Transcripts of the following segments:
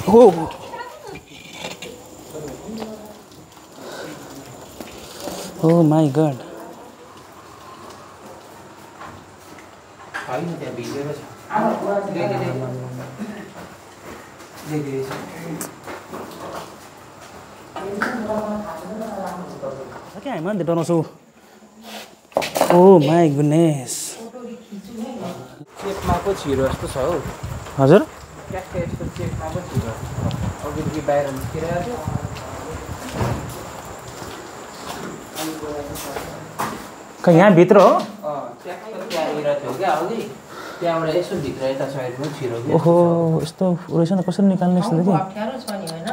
Oh. Oh my God. Okay, I'm on the donor. So, oh my goodness. चेकमा पो छिरो जस्तो छ हौ हजुर ट्याक्कै यस्तो चेकमा पो छिरो अघि बाहिर निस्किरहेको थियो यहाँ भित्र हो ट्याक्कै त्यहाँनिर थियो क्या अघि त्यहाँबाट यसो भित्र यता साइडमा छिरो के ओहो यस्तो रहेछ न कसरी निकाल्ने यस्तो देखि अप्ठ्यारो छ नि हैन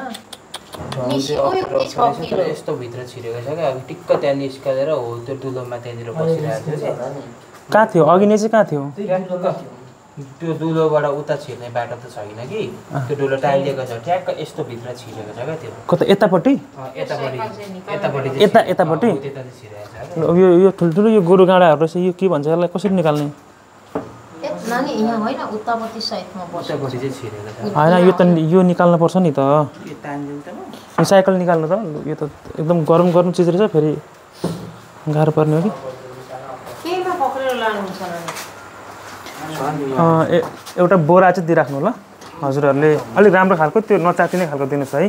यस्तो भित्र छिरेको छ क्या अघि टिक्क त्यहाँ निस्केर हो त्यो दुलोमा त्यहाँनिर बसिरहेको थियो कहाँ थियो अघि नै चाहिँ कहाँ थियो त्यो दुलोबाट उता छिर्ने बाटो त छैन कि त्यो दुलो टालिएको छ ट्याक्क यस्तो भित्र छिरेको छ क्या त्यो कता यतापट्टि यतापट्टि यो ठुल्ठुलो यो गोरु गाडाहरू रहेछ यो के भन्छ यसलाई कसरी निकाल्ने नानी यहाँ हैन उत्तापट्टि साइडमा बसेको चाहिँ छिरेको छ हैन यो त यो निकाल्न पर्छ नि त यो तान्दिन त यो साइकल निकाल्नु त यो त एकदम गरम गरम चिज रहेछ फेरि गाह्रो पर्ने हो कि केमा पक्रेर लानुहुन्छ नानी एउटा बोरा चाहिँ दिइराख्नु ल हजुरहरूले अलिक राम्रो खालको त्यो नचातिने खालको दिनुहोस् है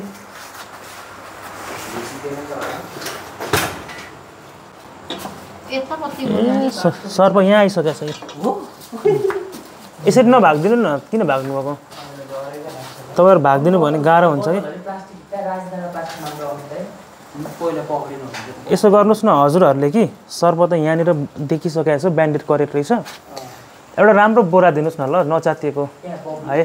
सर्प यहाँ आइसकेको छ यसरी नभागिदिनु न किन भाग्नु भएको तपाईँहरू भागिदिनु भने गाह्रो हुन्छ कि यसो गर्नुहोस् न हजुरहरूले कि सर्प त यहाँनिर देखिसकेको छ ब्यान्डेड गरेको रहेछ एउटा राम्रो बोरा दिनुहोस् न ल नचातिएको है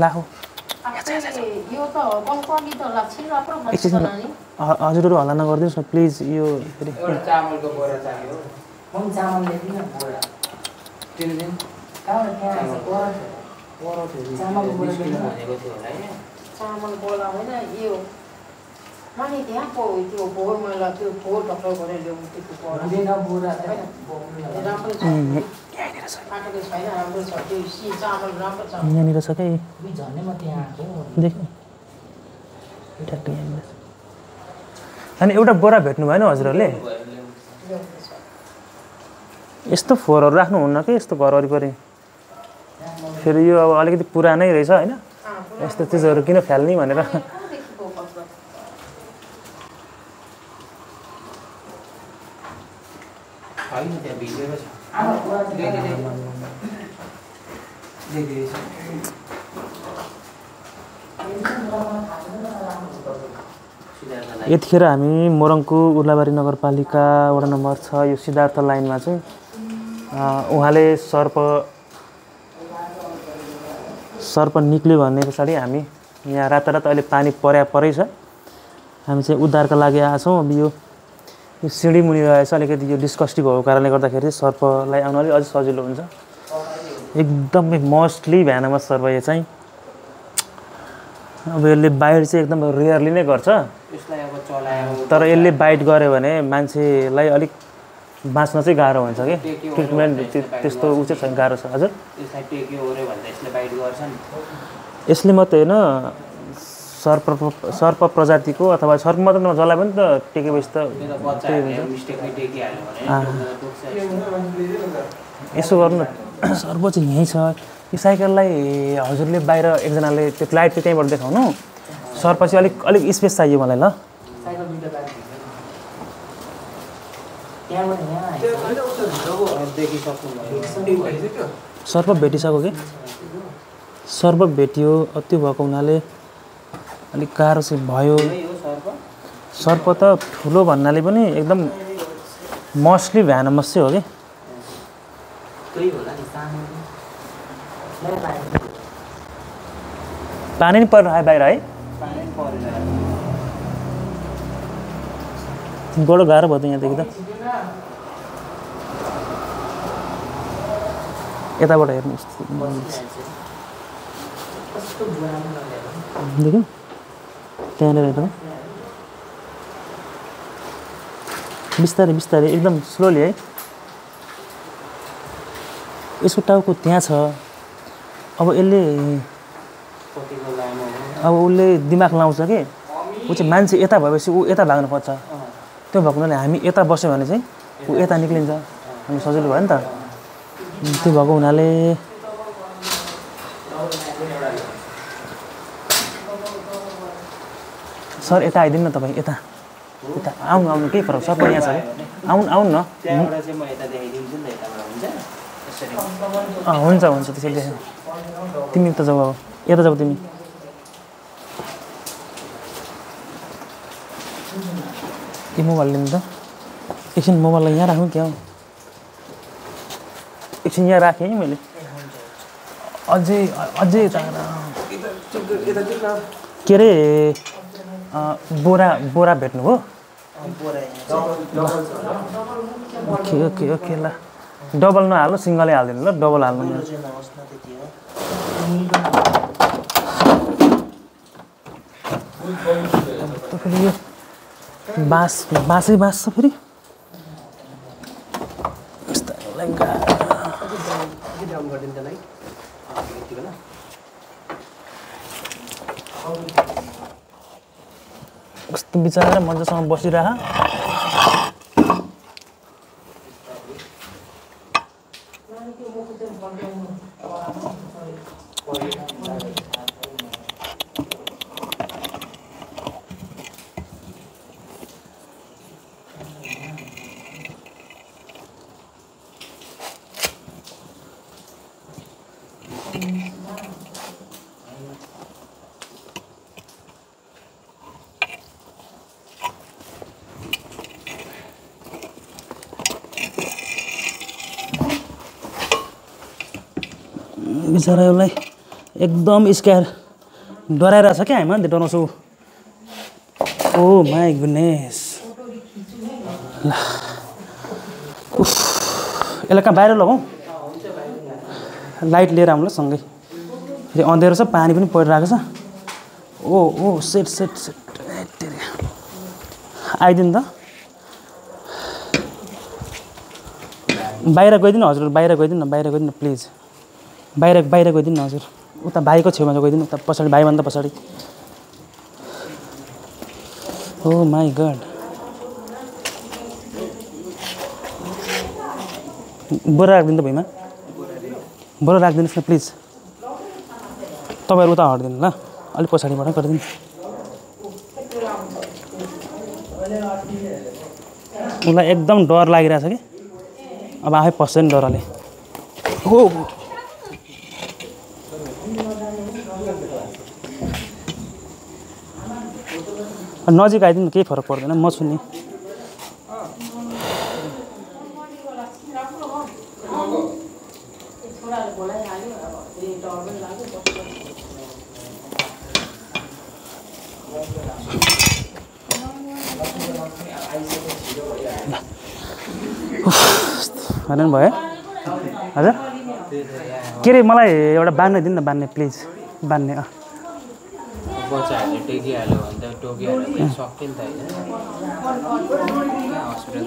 लाहो हजुरहरू हल्ला नगरिदिनुहोस् न प्लिज यो चामलको बोरा चाहियो चामल बोला होइन यो नानी त्यहाँ पो त्यो फोहोर मैला त्यो फोहोर टक्कर गरेर ल्याउनु त्यो बोरा यहाँनिर छ कि अनि एउटा बोरा भेट्नु भएन हजुरहरूले यस्तो फोहोरहरू राख्नुहुन्न कि यस्तो घर वरिपरि फेरि यो अब अलिकति पुरानै रहेछ होइन यस्तो चिजहरू किन फ्याल्ने भनेर यतिखेर हामी मोरङको उर्लाबारी नगरपालिका वडा नम्बर 6 यो सिद्धार्थ लाइनमा चाहिँ उहाँले सर्प निक्ल्यो भन्ने पछाडि हामी यहाँ रातारात अहिले पानी परै छ हामी चाहिँ उद्धारका लागि आएका छौँ अब यो सिँढी मुनि रहेछ अलिकति यो डिस्कस्टिङ भएको कारणले गर्दाखेरि सर्पलाई आउन अलिक अझ सजिलो हुन्छ एकदमै मोस्टली भ्यानमस सर्प यो चाहिँ अब यसले बाइट चाहिँ एकदम रेयरली नै गर्छ तर यसले बाइट गर्यो भने मान्छेलाई अलिक बाँच्न चाहिँ गाह्रो हुन्छ कि ट्रिटमेन्ट त्यस्तो उ चाहिँ छैन गाह्रो छ हजुर यसले मात्रै होइन सर्प प्रजातिको अथवा सर्प मात्र नजला पनि त टेकेपछि त यसो गर्नु न सर्प चाहिँ यहीँ छ यो साइकललाई हजुरले बाहिर एकजनाले त्यो लाइट चाहिँ त्यहीँबाट देखाउनु सर्प चाहिँ अलिक स्पेस चाहियो मलाई ल सर्प भेटिसक्यो कि सर्प भेटियो त्यो भएको हुनाले अलिक गाह्रो चाहिँ भयो सर्प त ठुलो भन्नाले पनि एकदम मोस्टली भ्यानमस चाहिँ हो कि पानी नि परिरहेको बाहिर है बडो गाह्रो भयो त यहाँदेखि त यताबाट हेर्नुहोस् देखौँ त्यहाँनिर हेर्नु बिस्तारै बिस्तारै एकदम स्लोली है यसको टाउको त्यहाँ छ। अब यसले कतिको लामो हो अब उसले दिमाग लाउँछ कि ऊ चाहिँ मान्छे यता भएपछि ऊ यता भाग्नु खोज्छ। त्यो भएको हुनाले हामी यता बस्यो भने चाहिँ ऊ यता निक्लिन्छ। हामी सजिलो भयो नि त। त्यो भएको हुनाले सर यता आइदिनु न तपाईँ। यता यता आउनु केही फरक सर यहाँ छ कि आउनु न। त्यहाँबाट चाहिँ म यता देखाइदिन्छु नि त यताबाट हुन्छ यसरी हुन्छ त्यसरी देखाउँ। तिमी त जाऊ अब यता जाऊ तिमी। यो मोबाइल लिनु त एकछिन मोबाइललाई यहाँ राख्नु क्या हो। एकछिन यहाँ राखेँ है मैले अझै के अरे बोरा भेट्नु हो। ओके ल डबल नहाल्नु सिङ्गलै हालिदिनु ल डबल हाल्नु। फेरि यो बाँसै बाँस छ फेरि कस्तो बिचारा मजासँग बसिरह। बिचरा उसलाई एकदम स्क्यार डराइरहेछ क्या हामी अन्त डराउँछौँ। ओ माई गुडनेस ल यसलाई कहाँ बाहिर लगाउँ लाइट लिएर आउँ ल सँगै। फेरि अँध्यारो छ पानी पनि परिरहेको छ। ओ सेट आइदिनु त बाहिर गइदिनु हजुर बाहिर गइदिनु प्लिज बाहिर गइदिनु हजुर। उता भाइको छेउमा गइदिनु उता पछाडि भाइभन्दा पछाडि। ओ माई गड बोरा राखिदिनु त भुइँमा बोरा राखिदिनुहोस् न प्लिज। तपाईँहरू उता हटिदिनु ल अलिक पछाडिबाट गरिदिनु। उसलाई एकदम डर लागिरहेछ कि अब आफै पस्छ नि डरले। हो नजिक आइदिनु केही फरक पर्दैन म छु नि। हेर्नु भयो हजुर के अरे मलाई एउटा बान्ने दिनु न बान्ने प्लिज बान्ने। बच्चाहरूले टेकिहाल्यो भने त टोकिहाल्यो सक्यो नि त होइन हस्पिटल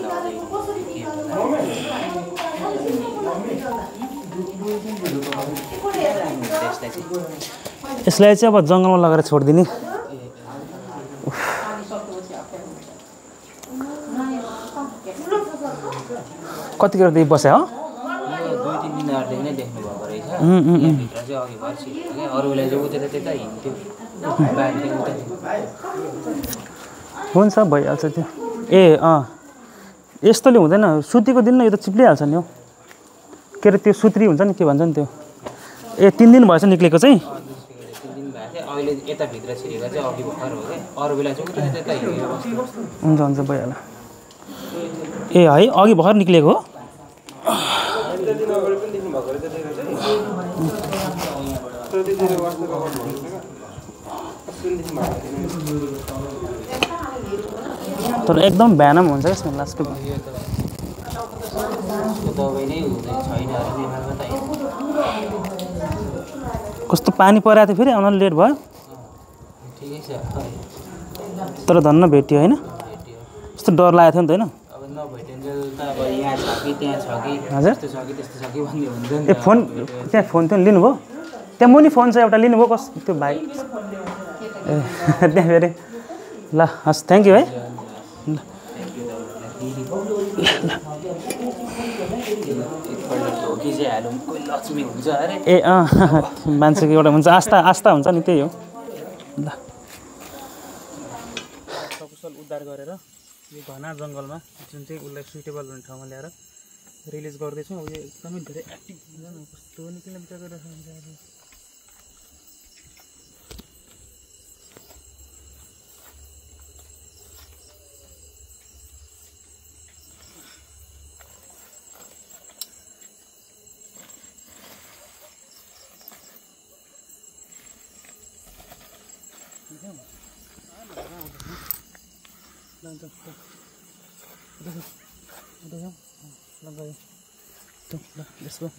यसलाई चाहिँ अब जङ्गलमा लगेर छोडिदिने। कतिखेरदेखि बस्यो हो 2-3 दिनहरूदेखि नै देख्नु भएको रहेछ। भित्र चाहिँ अघि भएर छिर्यो क्या अरू बेला चाहिँ उता त्यता हिँड्थ्यो हुन्छ भइहाल्छ त्यो। ए यस्तोले हुँदैन सुतीको दिन न यो त चिप्लिहाल्छ नि हो। के अरे त्यो सुत्री हुन्छ नि के भन्छ नि त्यो। ए 3 दिन भएछ निक्लेको चाहिँ 3 दिन भएको थियो। अहिले यताभित्र छिरेको चाहिँ अघि भर्खर हो क्या अरू बेला चाहिँ उता त्यता हिँडेर बस्थ्यो। हुन्छ भइहाल्यो। ए है अघि भर्खर निक्लेको हो। तर एकदम भ्यानम हुन्छ यसमा लास्टको दबाई नै हुँदैन छैन अरे बिमारमा त कस्तो पानी परेको थियो फेरि आउन लेट भयो। ठिकै छ तर धन्न भेट्यो होइन। भेट्यो यस्तो डर लागेको थियो नि त होइन। अब नभेटिन्जेल त अब यहाँ छ कि त्यहाँ छ कि हजुर त्यस्तो छ कि त्यस्तो छ कि भन्ने हुन्छ नि ए फोन त्यहाँ फोन थियो नि लिनुभयो त्यहाँ मुनि फोन छ एउटा लिनुभयो कस त्यो भाइ ए त्यहाँ फेरि ल हस् थ्याङ्क यू है ल लक्ष्मी हुन्छ अरे ए मान्छेको एउटा हुन्छ आस्था हुन्छ नि त्यही हो ल सकुशल उद्धार गरेर यो घना जङ्गलमा जुन चाहिँ उसलाई सुइटेबल हुने ठाउँमा ल्याएर रिलिज गर्दैछौँ अब यो एकदमै धेरै एक्टिभ हुन्छ नि कस्तो निक्लिने विचार गरिरहेको हुन्छ Let's go.